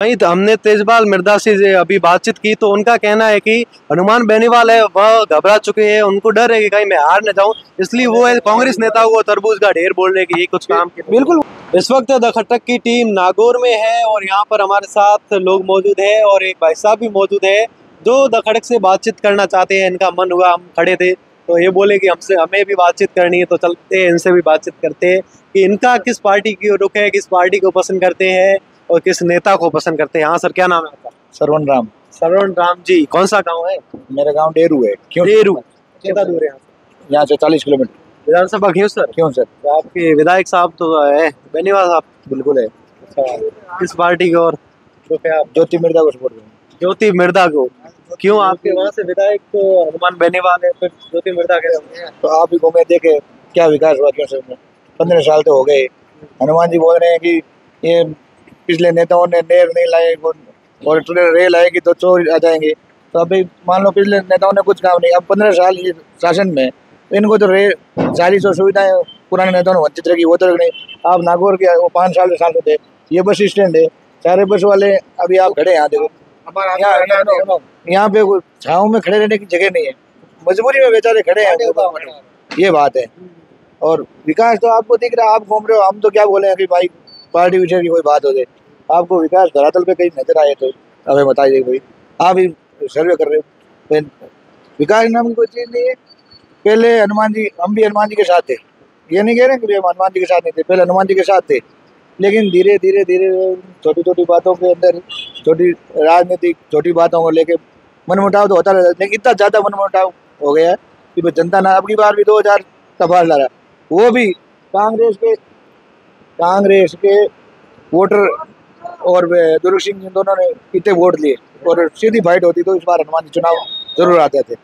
वहीं तो हमने तेजपाल मिर्जा से अभी बातचीत की तो उनका कहना है कि हनुमान बेनीवाल है वह घबरा चुके हैं, उनको डर है कि कहीं मैं हार न जाऊं, इसलिए वो कांग्रेस नेताओं को तरबूज का ढेर बोल रहे कि ये कुछ काम के। बिल्कुल। इस वक्त द खटक की टीम नागौर में है और यहाँ पर हमारे साथ लोग मौजूद है और एक भाई साहब भी मौजूद है जो द खटक से बातचीत करना चाहते हैं। इनका मन हुआ, हम खड़े थे तो ये बोले कि हमसे हमें भी बातचीत करनी है, तो चलते हैं इनसे भी बातचीत करते हैं कि इनका किस पार्टी की रुख है, किस पार्टी को पसंद करते हैं और किस नेता को पसंद करते हैं। हाँ सर, क्या नाम है आपका? सरवण राम। सरवण राम जी, कौन सा गांव है? मेरा गांव डेरू है। क्यों? डेरू कितना दूर है यहाँ से 40 किलोमीटर। विधानसभा क्यों सर? क्यों सर? तो आपके विधायक साहब तो है बेनीवाल साहब। बिल्कुल है। अच्छा, किस पार्टी को? और तो क्या आप ज्योति मिर्जा को सपोर्ट करें। ज्योति मिर्जा को? क्यों, आपके वहाँ से विधायक तो हनुमान बेनीवाल है, फिर ज्योति मिर्जा के? तो आप ही घूमे देखे क्या विकास हुआ, क्यों सर? 15 साल तो हो गए। हनुमान जी बोल रहे हैं कि ये पिछले नेताओं ने नहर नहीं लाए और रेल आएगी तो चोर आ जाएंगे। तो अभी मान लो पिछले नेताओं ने कुछ काम नहीं, अब 15 साल ये शासन में इनको तो सारी सुविधाएं पुराने नेताओं ने वंचित रखी, वो तो नहीं। आप नागौर के वो 5 साल से सांसद थे, ये बस स्टैंड है, सारे बस वाले अभी आप खड़े यहाँ देखो, यहाँ पे छाँव में खड़े रहने की जगह नहीं है, मजबूरी में बेचारे खड़े हैं, ये बात है। और विकास तो आपको दिख रहा है, आप घूम रहे हो, हम तो क्या बोले कि भाई पार्टी विषय की कोई बात हो जाए, आपको विकास धरातल पे कहीं नजर आए तो हमें बताइए कोई। आप ही सर्वे कर रहे हो, विकास नाम की कोई चीज़ नहीं है। पहले हनुमान जी, हम भी हनुमान जी के साथ थे, ये नहीं कह रहे कि हम हनुमान जी के साथ नहीं थे, पहले हनुमान जी के साथ थे, लेकिन धीरे धीरे धीरे छोटी छोटी बातों के अंदर, छोटी राजनीतिक छोटी बातों को लेके मनमुटाव तो होता रहता है, लेकिन इतना ज़्यादा मनमुटाव हो गया है कि जनता ना, अब की बार भी 2000 तबाह ला रहा, वो भी कांग्रेस के वोटर और दुर्ग सिंह जी दोनों ने इतने वोट लिए और सीधी फाइट होती तो इस बार हनुमान जी चुनाव जरूर आते थे।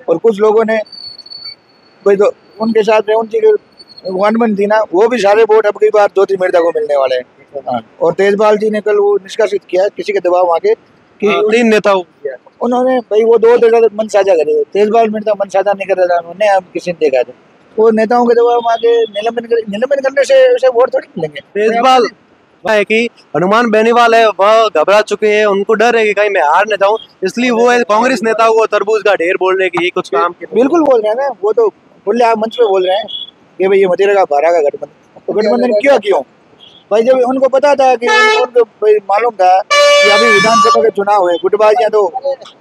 और कुछ लोगों ने कोई तो उनके साथ रेवंत जी के गवर्नमेंट थी ना, वो भी सारे वोट अब की बार ज्योति मिर्जा को मिलने वाले हैं। हाँ। और तेजपाल जी ने कल वो निष्कासित किया किसी के दबाव आके कि 3 नेताओं किया उन्होंने, भाई वो 2 मन साझा करे, तेजपाल मिर्जा मन साझा नहीं कर रहा था, उन्होंने हम किसी ने देखा था, वो नेताओं के दबाव आके निलंबन करने से वोट थोड़ी मिलेंगे। तेजपाल है कि हनुमान बेनीवाल है वह घबरा चुके हैं, उनको डर है कि कहीं मैं हार न जाऊं, इसलिए वो कांग्रेस नेताओं को तरबूज का ढेर बोल रहे हैं कि ये कुछ काम के। बिल्कुल बोल रहे हैं ना, वो तो खुले आप मंच पे बोल रहे हैं कि भाई ये मदिरा का भारा का गठबंधन, तो गठबंधन क्यों भाई, जब उनको पता था कि उनको मालूम था कि अभी विधानसभा के चुनाव है, गुटबाजियां तो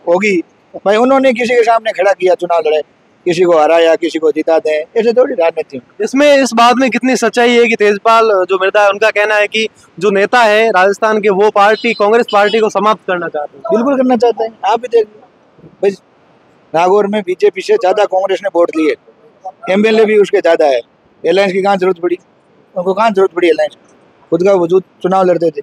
होगी, भाई उन्होंने किसी के सामने खड़ा किया, चुनाव लड़े, किसी को हराया, किसी को जिता दें, ऐसे थोड़ी राजनीति। इसमें इस बात में कितनी सच्चाई है कि तेजपाल जो मिर्जा है उनका कहना है कि जो नेता है राजस्थान के वो पार्टी कांग्रेस पार्टी को समाप्त करना चाहते हैं? बिल्कुल करना चाहते हैं। आप भी देख भाई, नागौर में बीजेपी से ज्यादा कांग्रेस ने वोट लिए, एमएलए भी उसके ज्यादा है, अलायंस की कहाँ जरूरत पड़ी, उनको कहाँ जरूरत पड़ी अलायंस, खुद का वजूद चुनाव लड़ते थे,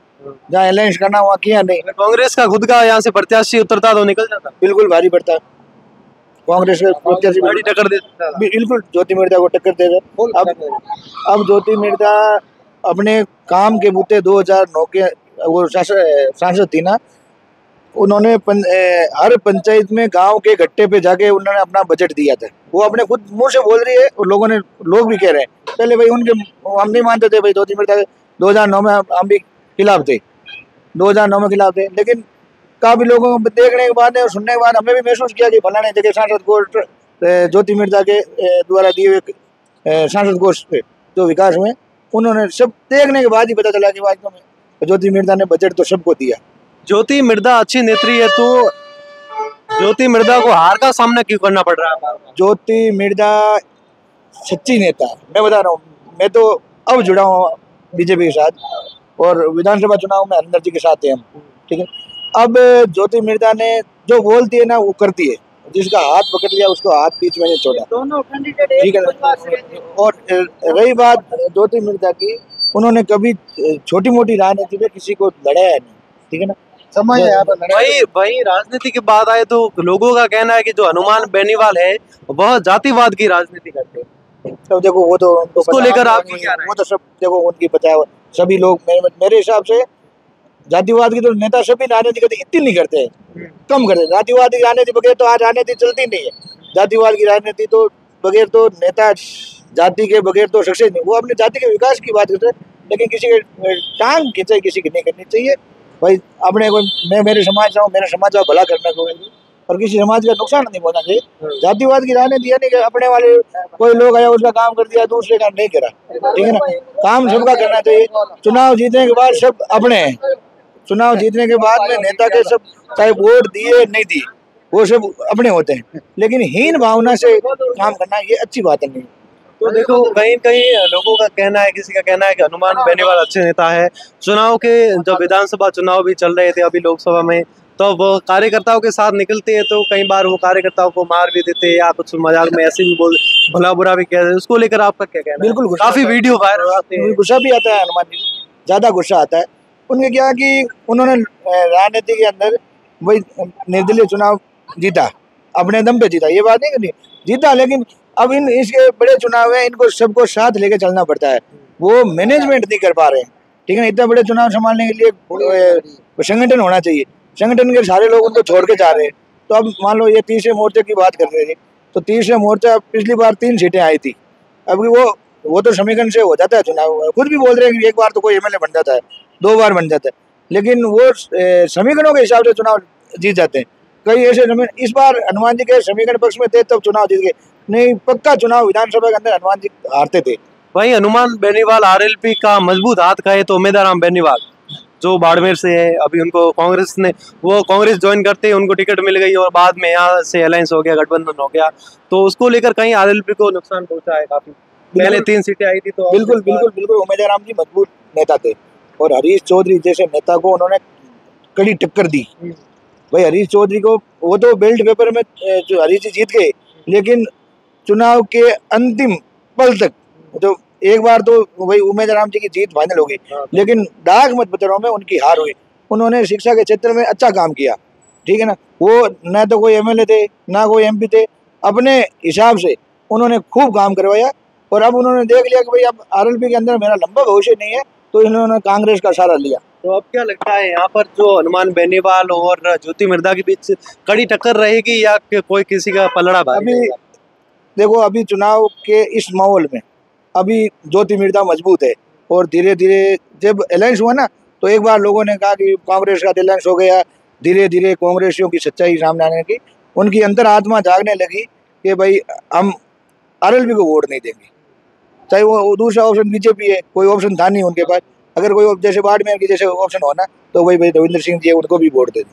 जहाँ अलायंस करना वहाँ किया नहीं। कांग्रेस का खुद का यहाँ से प्रत्याशी उतरता तो निकल जाता, बिल्कुल भारी पड़ता, कांग्रेस के प्रत्याशी बड़ी टक्कर दे सकता, बिल्कुल ज्योति मिर्जा को टक्कर दे रहे। अब ज्योति मिर्जा अपने काम के बूते 2009 के वो सांसद थी ना, उन्होंने हर पंचायत में गांव के गट्टे पे जाके उन्होंने अपना बजट दिया था, वो अपने खुद मुंह से बोल रही है और लोग भी कह रहे हैं। पहले भाई उनके हम नहीं मानते थे भाई, ज्योति मिर्जा 2009 में हम भी खिलाफ थे, 2009 में खिलाफ थे, लेकिन काफी लोगों को देखने के बाद और सुनने के बाद हमें भी महसूस किया कि फलाने जगह सांसद को ज्योति मिर्जा के द्वारा दिए हुए सांसद कोष पे जो विकास हुए, उन्होंने सब देखने के बाद ही पता चला कि वास्तव में ज्योति मिर्जा ने बजट तो सबको दिया। ज्योति मिर्जा अच्छी नेत्री है, तो ज्योति मिर्जा को हार का सामना क्यों करना पड़ रहा है? ज्योति मिर्जा सच्ची नेता, मैं बता रहा हूँ, मैं तो अब जुड़ा हूँ बीजेपी के साथ और विधानसभा चुनाव में हरिंदर जी के साथ है हम, ठीक है। अब ज्योति मिर्जा ने जो बोलती है ना वो करती है, जिसका हाथ पकड़ लिया उसको हाथ बीच में नहीं छोड़ा, दोनों कैंडिडेट, ठीक है। और रही बात ज्योति मिर्जा की, उन्होंने कभी छोटी मोटी राजनीति में किसी को लड़ाया नहीं, ठीक है ना, समझ वही राजनीति की बात आए तो लोगों का कहना है कि जो हनुमान बेनीवाल है वह जातिवाद की राजनीति करते हैं। तो देखो वो तो उसको लेकर आपको क्या राय है? वो तो सब देखो उनकी पता है, सभी लोग मेरे हिसाब से जातिवाद की तो नेता सभी राजनीति करते, इतनी नहीं करते, कम करते। जातिवाद की राजनीति बगैर तो आज राजनीति चलती नहीं है, जातिवाद की राजनीति तो बगैर तो नेता जाति के बगैर तो सक्सेस नहीं, वो अपने जाति के विकास की बात करते हैं, लेकिन किसी के टांग खींचे किसी की नहीं करनी चाहिए। भाई अपने कोई मैं मेरे समाज का हूँ, मेरे समाज का भला करने को है और किसी समाज का नुकसान नहीं होना चाहिए। जातिवाद की राजनीति यानी कि अपने वाले कोई लोग आया उसका काम कर दिया, दूसरे का नहीं करा, ठीक है ना। काम सबका करना चाहिए। चुनाव जीतने के बाद सब अपने हैं, चुनाव जीतने के बाद में नेता के सब चाहे वोट दिए नहीं दिए वो सब अपने होते हैं, लेकिन हीन भावना से काम करना ये अच्छी बात नहीं। तो देखो कहीं कहीं लोगों का कहना है, किसी का कहना है कि हनुमान बेनीवाल अच्छे नेता है। चुनाव के जब विधानसभा चुनाव भी चल रहे थे अभी लोकसभा में, तो वो कार्यकर्ताओं के साथ निकलते हैं तो कई बार वो कार्यकर्ताओं को मार भी देते हैं या कुछ मजाक में ऐसे भी बोल भला बुरा भी कहते हैं। उसको लेकर आपका क्या कहना है? बिल्कुल काफी वीडियो वायरल आते हैं। गुस्सा भी आता है हनुमान जी, ज्यादा गुस्सा आता है उनके। क्या कि उन्होंने राजनीति के अंदर वही निर्दलीय चुनाव जीता, अपने दम पे जीता, ये बात नहीं करनी जीता, लेकिन अब इन इसके बड़े चुनाव है, इनको सबको साथ लेके चलना पड़ता है। वो मैनेजमेंट नहीं कर पा रहे हैं, ठीक है ना। इतना बड़े चुनाव संभालने के लिए संगठन होना चाहिए, संगठन के सारे लोग उनको छोड़ के जा रहे हैं। तो अब मान लो ये तीसरे मोर्चे की बात कर रहे थे, तो तीसरे मोर्चा पिछली बार 3 सीटें आई थी, अभी वो तो समीकरण से हो जाता है चुनाव। खुद भी बोल रहे हैं कि एक बार तो कोई एमएलए बन जाता है, 2 बार बन जाता है, लेकिन वो समीकरणों के हिसाब से चुनाव जीत जाते हैं। कई ऐसे इस बार हनुमान जी के समीकरण पक्ष में थे तब चुनाव जीत गए, नहीं पक्का चुनाव विधानसभा के अंदर हनुमान जी हारते थे। वही हनुमान बेनीवाल आरएलपी का मजबूत हाथ कहे तो उम्मीदवार बेनीवाल जो बाड़मेर से है, अभी उनको कांग्रेस ने वो कांग्रेस ज्वाइन करते उनको टिकट मिल गई और बाद में यहाँ से अलायंस हो गया, गठबंधन हो गया, तो उसको लेकर कहीं आरएलपी को नुकसान पहुंचा है काफी। पहले 3 सीटें आई थी तो बिल्कुल बिल्कुल बिल्कुल उमेदवार राम जी मजबूत नेता थे और हरीश चौधरी जैसे नेता को उन्होंने कड़ी टक्कर दी। भाई हरीश चौधरी को वो तो बेल्ट पेपर में जो हरीश जी जीत गए, लेकिन चुनाव के अंतिम पल तक जो एक बार तो वही उमेश राम जी की जीत फाइनल हो गई, लेकिन डाक मतपत्रों में उनकी हार हुई। उन्होंने शिक्षा के क्षेत्र में अच्छा काम किया, ठीक है ना। वो न तो कोई एमएलए थे ना कोई एमपी थे, अपने हिसाब से उन्होंने खूब काम करवाया और अब उन्होंने देख लिया कि भाई अब आरएलपी के अंदर मेरा लंबा भविष्य नहीं है, तो इन्होंने कांग्रेस का सहारा लिया। तो अब क्या लगता है यहाँ पर जो हनुमान बेनीवाल और ज्योति मिर्धा के बीच कड़ी टक्कर रहेगी या कोई किसी का पलड़ा भारी अभी रहेगा? देखो अभी चुनाव के इस माहौल में अभी ज्योति मिर्धा मजबूत है और धीरे धीरे जब अलायंस हुआ ना तो एक बार लोगों ने कहा कि कांग्रेस का अलायंस हो गया, धीरे धीरे कांग्रेसियों की सच्चाई सामने आने की, उनकी अंतरात्मा जागने लगी कि भाई हम आरएलपी को वोट नहीं देंगे, चाहे वो दूसरा ऑप्शन बीजेपी है, कोई ऑप्शन था नहीं उनके पास। अगर कोई जैसे बाड़मेर की जैसे ऑप्शन हो ना तो भाई रविंद्र सिंह जी है उनको भी वोट दे दें।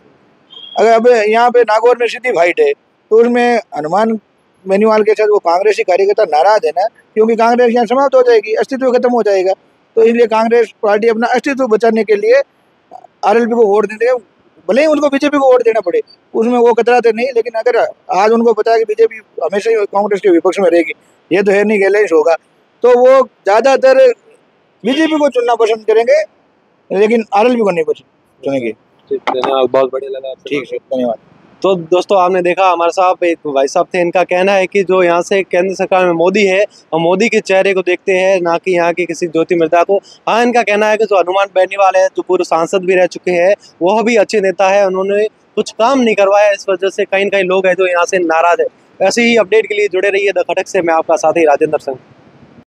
अगर अब यहाँ पे नागौर में सीधी फाइट है तो उसमें हनुमान बेनीवाल के साथ वो कांग्रेसी कार्यकर्ता नाराज है ना, क्योंकि कांग्रेस यहाँ समाप्त हो जाएगी, अस्तित्व खत्म हो जाएगा। तो इसलिए कांग्रेस पार्टी अपना अस्तित्व बचाने के लिए आरएलपी को वोट देते हैं, भले ही उनको बीजेपी को वोट देना पड़े, उसमें वो कतराते नहीं। लेकिन अगर आज उनको पता है कि बीजेपी हमेशा ही कांग्रेस के विपक्ष में रहेगी, ये तो है नहीं कि अलायंस होगा, तो वो ज्यादातर बीजेपी को चुनना पसंद करेंगे, लेकिन आरएलपी को नहीं पसंद चुनेंगे। धन्यवाद, बहुत बढ़िया लगा। ठीक है, धन्यवाद। तो दोस्तों आपने देखा हमारे साथ एक भाई साहब थे, इनका कहना है कि जो यहाँ से केंद्र सरकार में मोदी है और मोदी के चेहरे को देखते हैं ना कि यहाँ की किसी ज्योति मिर्धा को। हाँ, इनका कहना है कि जो हनुमान बेनीवाल है जो पूर्व सांसद भी रह चुके हैं वह भी अच्छे नेता है, उन्होंने कुछ काम नहीं करवाया, इस वजह से कहीं लोग हैं जो यहाँ से नाराज है। ऐसे ही अपडेट के लिए जुड़े रहिए द खटक से। मैं आपका साथी राजेंद्र सिंह।